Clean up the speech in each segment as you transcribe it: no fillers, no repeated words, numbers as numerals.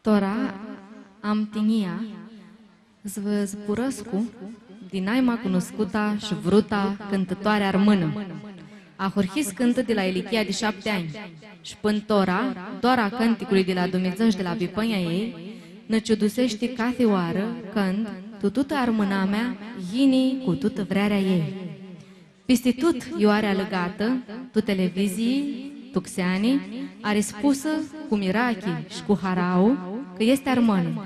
Tora am tinia, zvăzburăscu, din aima cunoscuta și vruta cântătoarea armână. A horhis cântă de la Elichia de 7 ani și până tora, doar a cânticului de la Dumnezeu și de la pipănia ei, ne ciudusește ca fioară când, tutută armâna mea, inii cu tută vrearea ei. Peste tot ioarea legată, tu televizii, tuxeanii, are spusă cu mirachi și cu harau că este armână.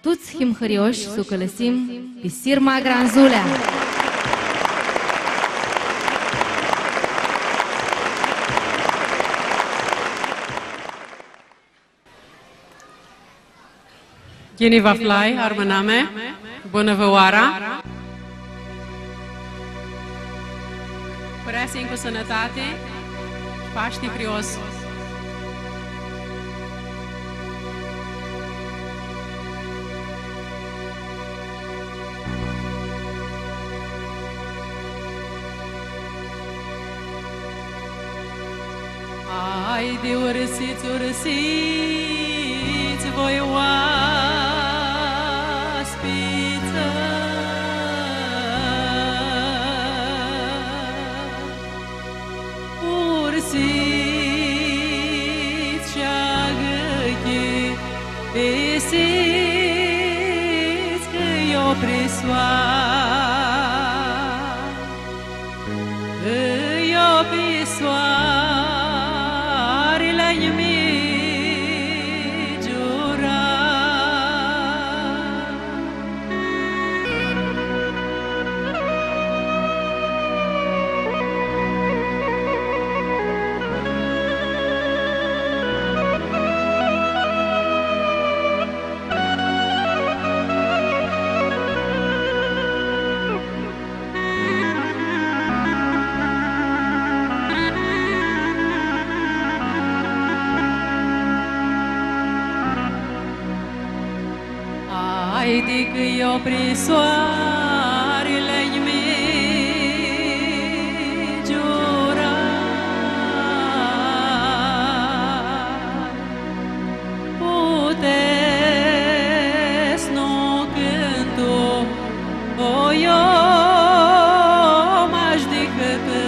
Toți himhărioși s-o călăsim pe Sirma Granzulea. Gini va flai, armâname, bună vă oara! Păreați-mi cu sănătate și Paște frios! Hai de ursiți, ursiți, voi oaspiță, ursiți și-a găchi, pesiți că-i o prisoară, îi o prisoară. Haide că-i o prisoarele-i migiura, puteți nu cântu o eu m-aș decâtă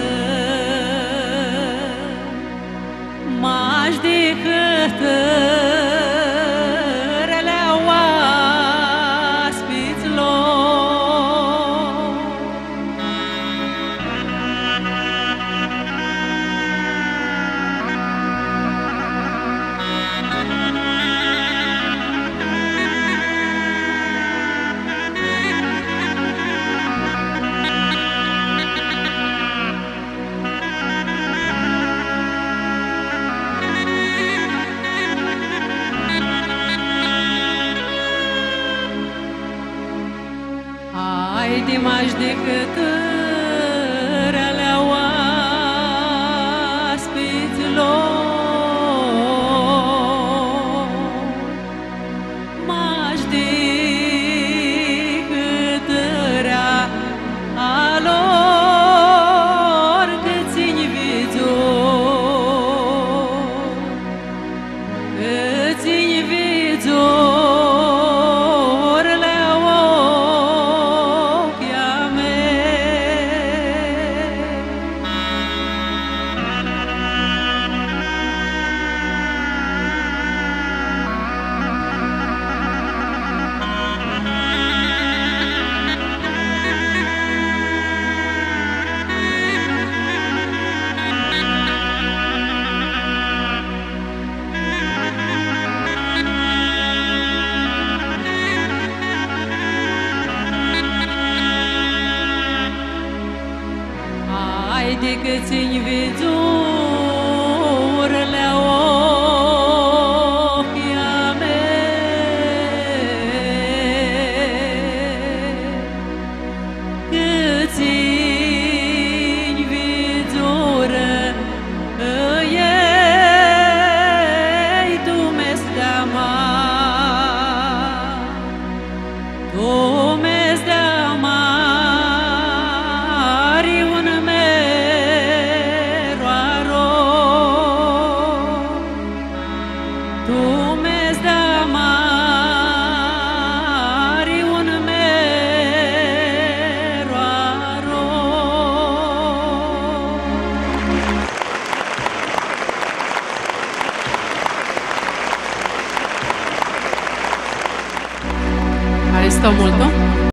Haide m-aș decât alea oaspiților, m-aș decât rea alor că țin vizor, că țin vizor. gostou muito?